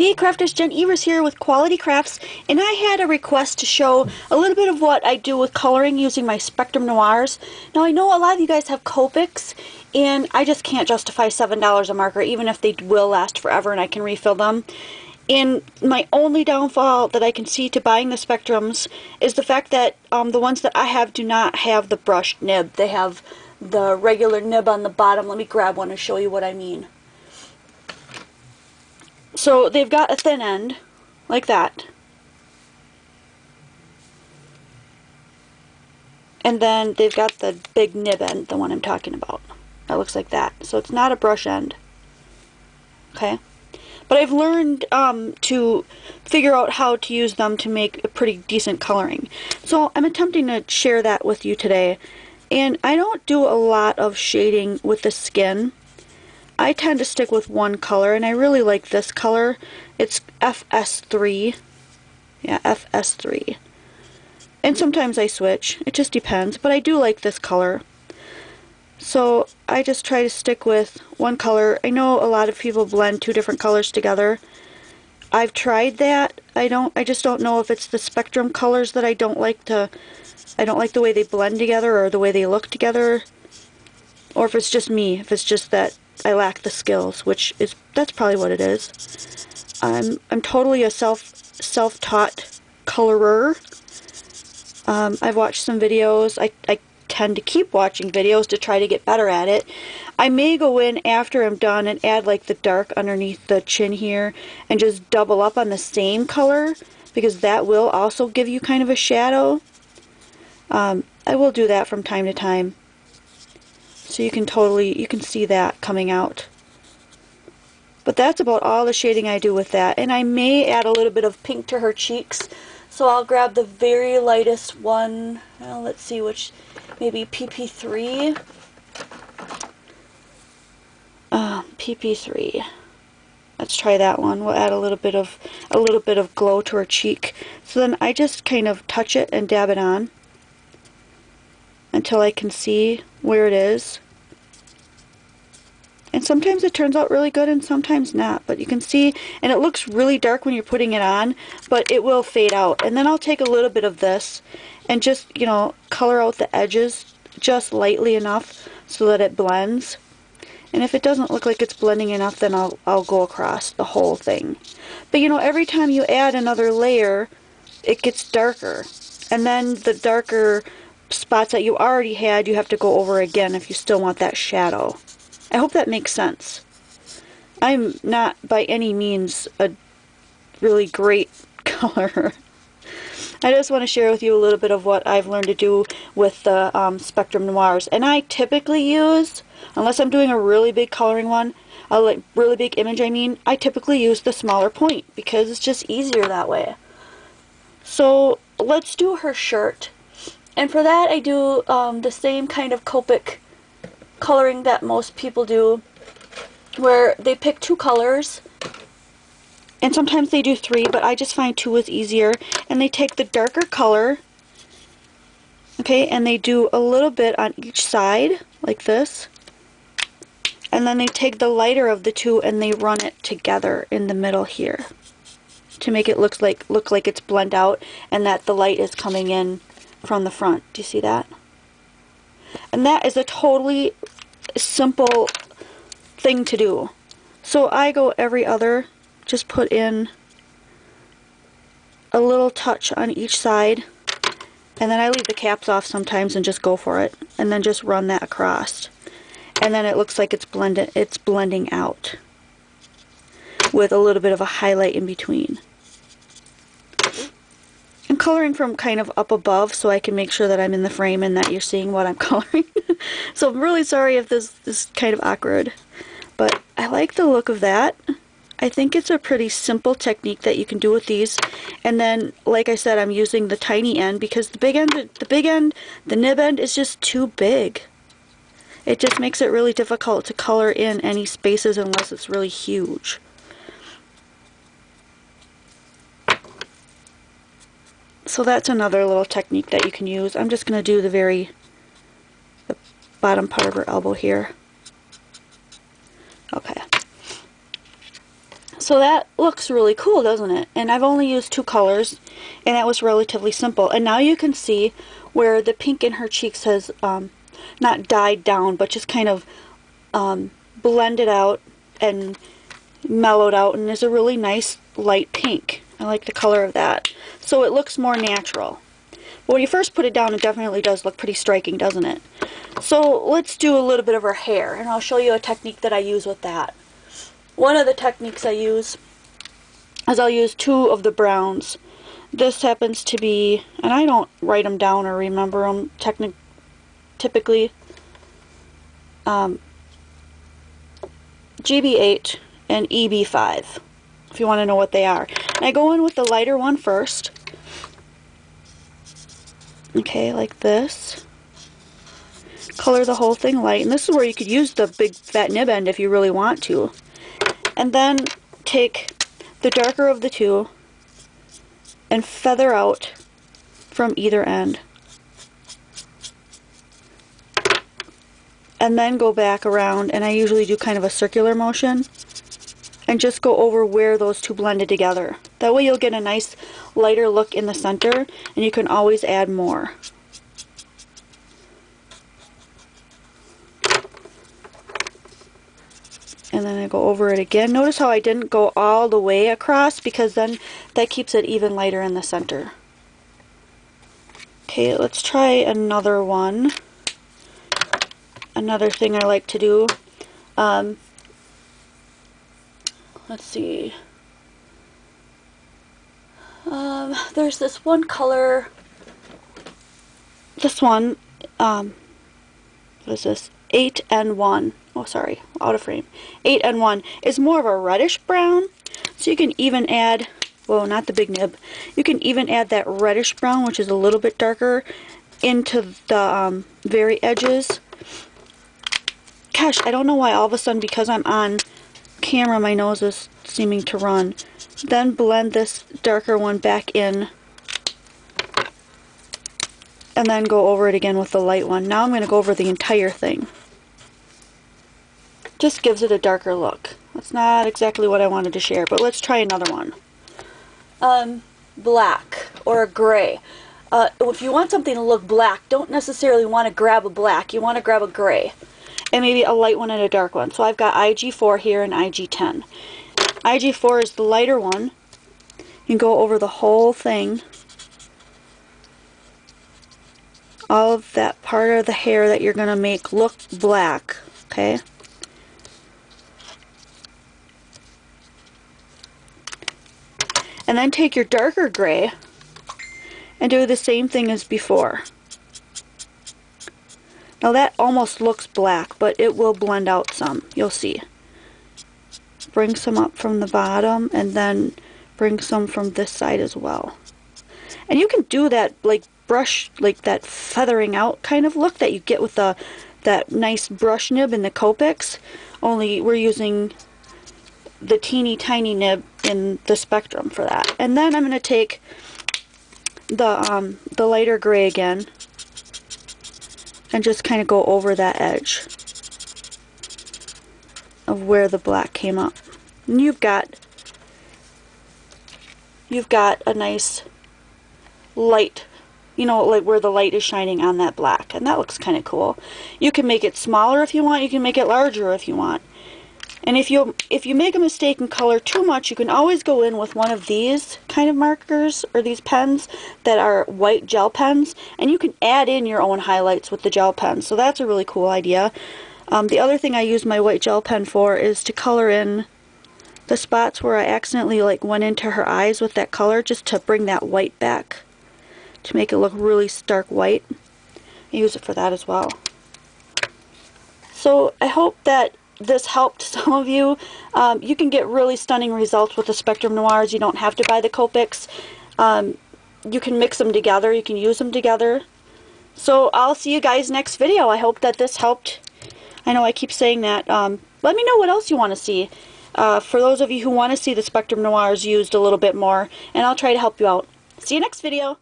Hey crafters, Jen Evers here with Quality Crafts, and I had a request to show a little bit of what I do with coloring using my Spectrum Noirs. Now I know a lot of you guys have copics, and I just can't justify $7 a marker even if they will last forever and I can refill them. And my only downfall that I can see to buying the Spectrums is the fact that the ones that I have do not have the brushed nib. They have the regular nib on the bottom. Let me grab one and show you what I mean. So they've got a thin end, like that. And then they've got the big nib end, the one I'm talking about. That looks like that. So it's not a brush end. Okay? But I've learned to figure out how to use them to make a pretty decent coloring. So I'm attempting to share that with you today. And I don't do a lot of shading with the skin. I tend to stick with one color, and I really like this color. It's FS3. Yeah, FS3. And sometimes I switch. It just depends, but I do like this color. So I just try to stick with one color. I know a lot of people blend two different colors together. I've tried that. I just don't know if it's the Spectrum colors that I don't like the way they blend together or the way they look together, or if it's just me, if it's just that I lack the skills, that's probably what it is. I'm totally a self-taught colorer. I've watched some videos. I tend to keep watching videos to try to get better at it. I may go in after I'm done and add like the dark underneath the chin here and just double up on the same color, because that will also give you kind of a shadow. I will do that from time to time. So you can see that coming out. But that's about all the shading I do with that. And I may add a little bit of pink to her cheeks. So I'll grab the very lightest one. Well, let's see which, maybe PP3. PP3. Let's try that one. We'll add a little bit of glow to her cheek. So then I just kind of touch it and dab it on until I can see where it is. And sometimes it turns out really good and sometimes not, but you can see, and it looks really dark when you're putting it on, but it will fade out. And then I'll take a little bit of this and just, you know, color out the edges just lightly enough so that it blends. And if it doesn't look like it's blending enough, then I'll go across the whole thing. But you know, every time you add another layer, it gets darker. And then the darker spots that you already had, you have to go over again if you still want that shadow. I hope that makes sense. I'm not by any means a really great colorer. I just want to share with you a little bit of what I've learned to do with the Spectrum Noirs. And I typically use, unless I'm doing a really big coloring one, a really big image I typically use the smaller point because it's just easier that way. So let's do her shirt. And for that I do the same kind of Copic coloring that most people do, where they pick two colors, and sometimes they do three, but I just find two is easier. And they take the darker color, okay, and they do a little bit on each side, like this, and then they take the lighter of the two and they run it together in the middle here to make it look like it's blend out and that the light is coming in from the front. Do you see that? And that is a totally simple thing to do. So I go every other, just put in a little touch on each side, and then I leave the caps off sometimes and just go for it, and then just run that across. And then it looks like it's blending out with a little bit of a highlight in between. I'm coloring from kind of up above so I can make sure that I'm in the frame and that you're seeing what I'm coloring. So I'm really sorry if this is kind of awkward, but I like the look of that. I think it's a pretty simple technique that you can do with these. And then, like I said, I'm using the tiny end because the nib end is just too big. It just makes it really difficult to color in any spaces unless it's really huge. So that's another little technique that you can use. I'm just going to do the bottom part of her elbow here. Okay. So that looks really cool, doesn't it? And I've only used 2 colors, and that was relatively simple. And now you can see where the pink in her cheeks has not died down, but just kind of blended out and mellowed out, and is a really nice light pink. I like the color of that. So it looks more natural. But when you first put it down, it definitely does look pretty striking, doesn't it? So let's do a little bit of her hair, and I'll show you a technique that I use with that. One of the techniques I use is I'll use 2 of the browns. This happens to be, and I don't write them down or remember them typically, GB8 and EB5, if you want to know what they are. And I go in with the lighter one first. Okay, like this. Color the whole thing light, and this is where you could use the big fat nib end if you really want to. And then take the darker of the 2 and feather out from either end. And then go back around, and I usually do kind of a circular motion, and just go over where those 2 blended together. That way you'll get a nice lighter look in the center, and you can always add more. And then I go over it again. Notice how I didn't go all the way across, because then that keeps it even lighter in the center. Okay, let's try another one. Another thing I like to do. Let's see. There's this one color. This one. What is this? 8N1. Oh, sorry, out of frame. 8N1 is more of a reddish brown, so you can even add, well, not the big nib, you can even add that reddish brown, which is a little bit darker, into the very edges. Gosh, I don't know why all of a sudden, because I'm on camera, my nose is seeming to run. Then blend this darker one back in, and then go over it again with the light one. Now I'm going to go over the entire thing. Just gives it a darker look. That's not exactly what I wanted to share, but let's try another one. Black or a gray. If you want something to look black, don't necessarily want to grab a black. You want to grab a gray. And maybe a light one and a dark one. So I've got IG4 here and IG10. IG4 is the lighter one. You can go over the whole thing. All of that part of the hair that you're going to make look black. Okay? And then take your darker gray and do the same thing as before. Now that almost looks black, but it will blend out some. You'll see. Bring some up from the bottom, and then bring some from this side as well. And you can do that like brush, like that feathering out kind of look that you get with that nice brush nib in the Copics. Only we're using the teeny tiny nib in the Spectrum for that. And then I'm going to take the lighter gray again and just kind of go over that edge of where the black came up. And you've got a nice light, you know, like where the light is shining on that black, and that looks kind of cool. You can make it smaller if you want, you can make it larger if you want. And if you make a mistake and color too much, you can always go in with one of these kind of markers, or these pens that are white gel pens, and you can add in your own highlights with the gel pens. So that's a really cool idea. The other thing I use my white gel pen for is to color in the spots where I accidentally like went into her eyes with that color, just to bring that white back, to make it look really stark white. I use it for that as well. So I hope that this helped some of you. You can get really stunning results with the Spectrum Noirs. You don't have to buy the Copics. You can mix them together. You can use them together. So I'll see you guys next video. I hope that this helped. I know I keep saying that. Let me know what else you want to see. For those of you who want to see the Spectrum Noirs used a little bit more, and I'll try to help you out. See you next video.